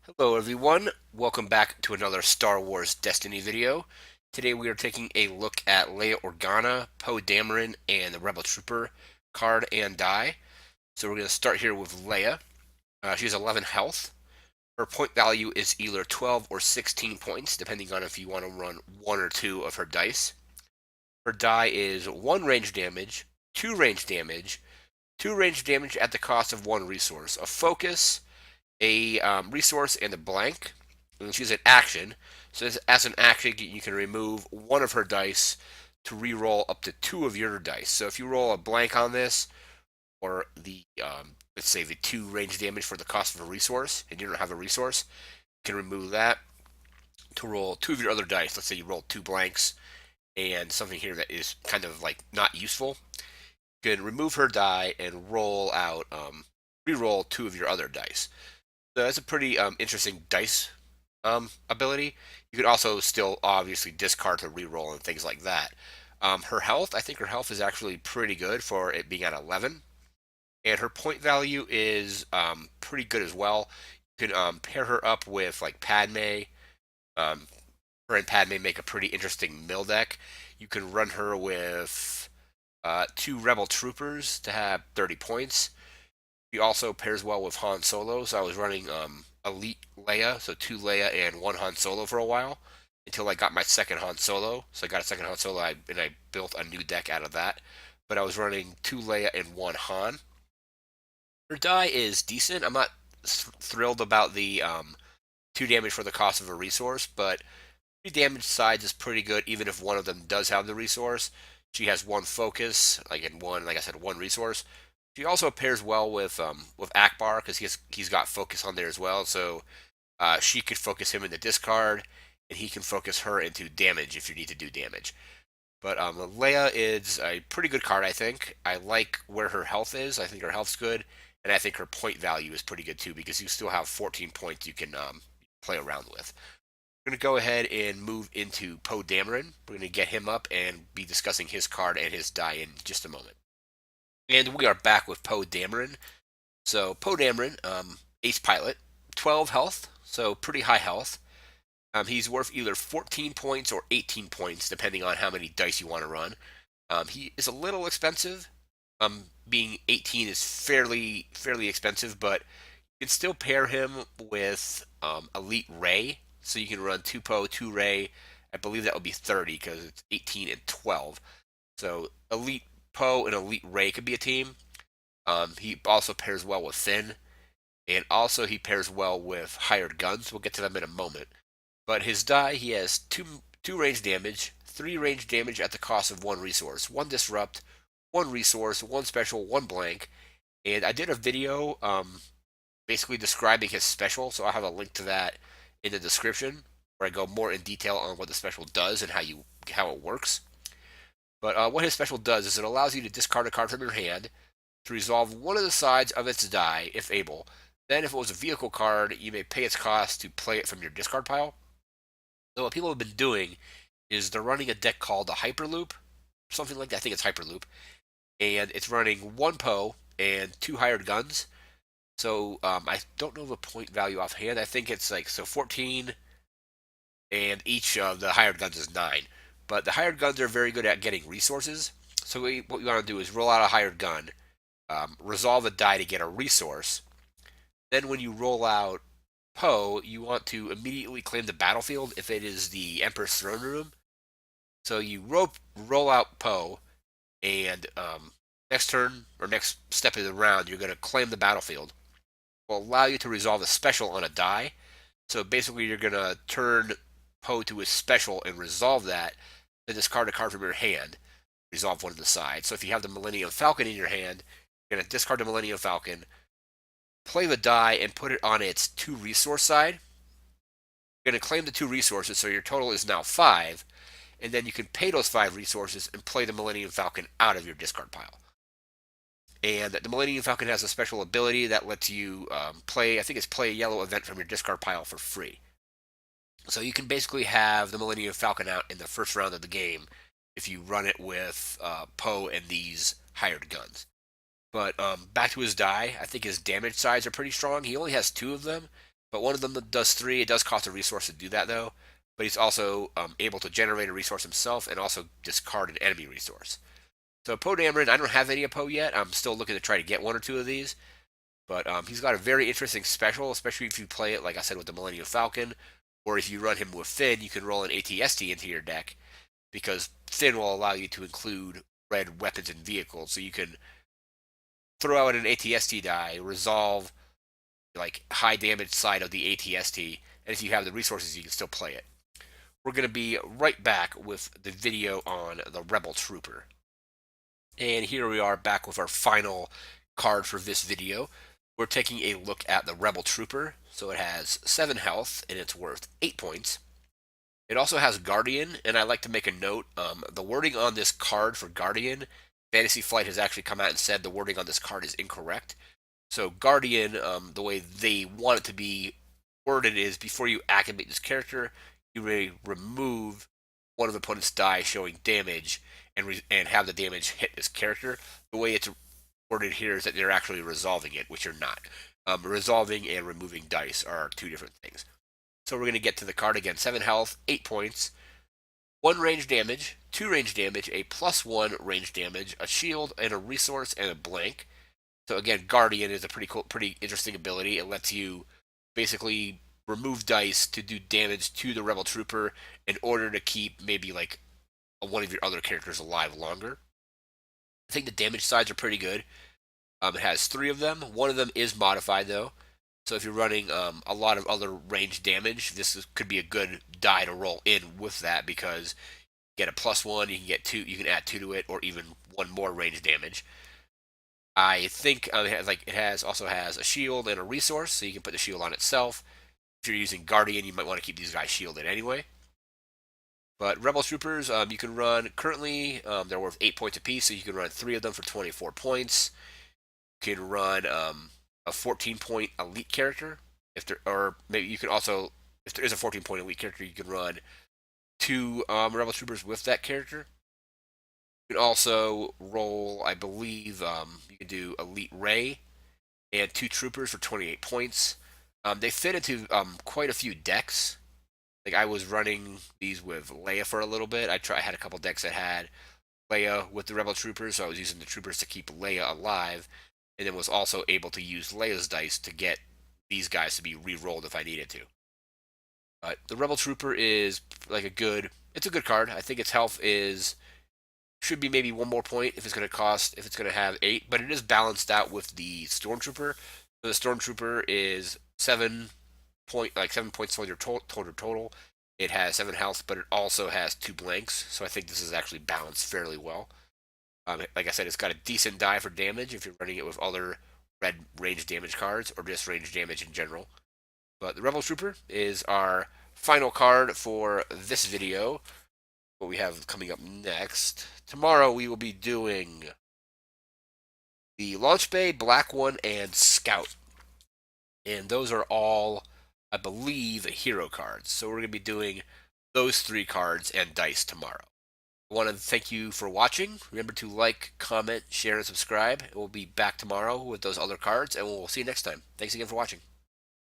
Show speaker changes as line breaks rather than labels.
Hello everyone, welcome back to another Star Wars Destiny video. Today we are taking a look at Leia Organa, Poe Dameron, and the Rebel Trooper card and die. So we're going to start here with Leia. She has 11 health. Her point value is either 12 or 16 points, depending on if you want to run one or two of her dice. Her die is 1 range damage, 2 range damage, 2 range damage at the cost of 1 resource, a focus, a resource, and a blank. And she's an action. So as an action, you can remove one of her dice to re-roll up to 2 of your dice. So if you roll a blank on this, or the let's say the 2 range damage for the cost of a resource, and you don't have a resource, you can remove that to roll 2 of your other dice. Let's say you roll 2 blanks and something here that is kind of like not useful. You can remove her die and roll out, re-roll 2 of your other dice. So that's a pretty interesting dice ability. You could also still obviously discard to reroll and things like that. Her health, I think her health is actually pretty good for it being at 11. And her point value is pretty good as well. You can pair her up with like Padme. Um, her and Padme make a pretty interesting mill deck. You can run her with 2 Rebel Troopers to have 30 points. He also pairs well with Han Solo, so I was running Elite Leia, so 2 Leia and 1 Han Solo for a while until I got my second Han Solo. So I got a second Han Solo, and I built a new deck out of that. But I was running 2 Leia and 1 Han. Her die is decent. I'm not thrilled about the 2 damage for the cost of a resource, but 3 damage sides is pretty good, even if one of them does have the resource. She has 1 focus, like I said, 1 resource. She also pairs well with Akbar because he's got focus on there as well. So she could focus him into discard, and he can focus her into damage if you need to do damage. But Leia is a pretty good card, I think. I like where her health is. I think her health's good, and I think her point value is pretty good too because you still have 14 points you can play around with. We're going to go ahead and move into Poe Dameron. We're going to get him up and be discussing his card and his die in just a moment. And we are back with Poe Dameron. So Poe Dameron, ace pilot, 12 health, so pretty high health. He's worth either 14 points or 18 points, depending on how many dice you want to run. He is a little expensive. Being 18 is fairly expensive, but you can still pair him with Elite Ray, so you can run 2 Poe, 2 Ray. I believe that would be 30 because it's 18 and 12. So Elite Poe and Elite Ray could be a team. He also pairs well with Finn, and also he pairs well with hired guns. We'll get to them in a moment. But his die, he has two range damage, 3 range damage at the cost of 1 resource, 1 disrupt, 1 resource, 1 special, 1 blank. And I did a video basically describing his special, so I'll have a link to that in the description where I go more in detail on what the special does and how it works. But what his special does is it allows you to discard a card from your hand to resolve one of the sides of its die, if able. Then, if it was a vehicle card, you may pay its cost to play it from your discard pile. So what people have been doing is they're running a deck called the Hyperloop, something like that. I think it's Hyperloop, and it's running 1 Poe and 2 hired guns. So I don't know the point value offhand. I think it's like 14, and each of the hired guns is 9. But the hired guns are very good at getting resources. So what you want to do is roll out a hired gun, resolve a die to get a resource. Then when you roll out Poe, you want to immediately claim the battlefield if it is the Emperor's Throne Room. So you roll out Poe, and next turn or next step of the round, you're going to claim the battlefield. Will allow you to resolve a special on a die. So basically, you're going to turn Poe to his special and resolve that, then discard a card from your hand, resolve one of the sides. So if you have the Millennium Falcon in your hand, you're going to discard the Millennium Falcon, play the die, and put it on its 2 resource side. You're going to claim the 2 resources, so your total is now 5, and then you can pay those 5 resources and play the Millennium Falcon out of your discard pile. And the Millennium Falcon has a special ability that lets you play, I think it's play a yellow event from your discard pile for free. So you can basically have the Millennium Falcon out in the first round of the game if you run it with Poe and these hired guns. But back to his die, I think his damage sides are pretty strong. He only has 2 of them, but one of them does 3. It does cost a resource to do that, though. But he's also able to generate a resource himself and also discard an enemy resource. So Poe Dameron, I don't have any of Poe yet. I'm still looking to try to get 1 or 2 of these. But he's got a very interesting special, especially if you play it, like I said, with the Millennium Falcon. Or if you run him with Finn, you can roll an ATST into your deck, because Finn will allow you to include red weapons and vehicles. So you can throw out an ATST die, resolve like high damage side of the ATST, and if you have the resources, you can still play it. We're going to be right back with the video on the Rebel Trooper. And here we are back with our final card for this video. We're taking a look at the Rebel Trooper. So it has 7 health and it's worth 8 points. It also has Guardian, and I like to make a note. The wording on this card for Guardian, Fantasy Flight has actually come out and said the wording on this card is incorrect. So Guardian, the way they want it to be worded is before you activate this character, you may remove one of the opponent's die showing damage and have the damage hit this character. The way it's worded here is that they're actually resolving it, which you're not. Resolving and removing dice are 2 different things. So we're going to get to the card again. 7 health, 8 points, 1 range damage, 2 range damage, a +1 range damage, a shield, and a resource, and a blank. So again, Guardian is a pretty cool, pretty interesting ability. It lets you basically remove dice to do damage to the Rebel Trooper in order to keep maybe like one of your other characters alive longer. I think the damage sides are pretty good. It has 3 of them. One of them is modified though. So if you're running a lot of other range damage, could be a good die to roll in with that, because you get a +1, you can get 2, you can add 2 to it, or even 1 more range damage. I think it also has a shield and a resource, so you can put the shield on itself. If you're using Guardian, you might want to keep these guys shielded anyway. But Rebel Troopers, you can run currently. They're worth 8 points apiece, so you can run 3 of them for 24 points. You can run a 14-point elite character, or maybe you can also, if there is a 14-point elite character, you can run 2 Rebel Troopers with that character. You can also roll, I believe, you can do Elite Ray and 2 Troopers for 28 points. They fit into quite a few decks. Like I was running these with Leia for a little bit. I had a couple decks that had Leia with the Rebel Troopers, so I was using the Troopers to keep Leia alive, and then was also able to use Leia's dice to get these guys to be re-rolled if I needed to. But the Rebel Trooper is like it's a good card. I think its health should be maybe 1 more point if it's going to have 8, but it is balanced out with the Stormtrooper. So the Stormtrooper is 7 points for your total. It has 7 health, but it also has 2 blanks, so I think this is actually balanced fairly well. Like I said, it's got a decent die for damage if you're running it with other red range damage cards, or just range damage in general. But the Rebel Trooper is our final card for this video. What we have coming up next. Tomorrow we will be doing the Launch Bay, Black One, and Scout. And those are all, I believe, hero cards. So we're going to be doing those 3 cards and dice tomorrow. I want to thank you for watching. Remember to like, comment, share, and subscribe. We'll be back tomorrow with those other cards, and we'll see you next time. Thanks again for watching.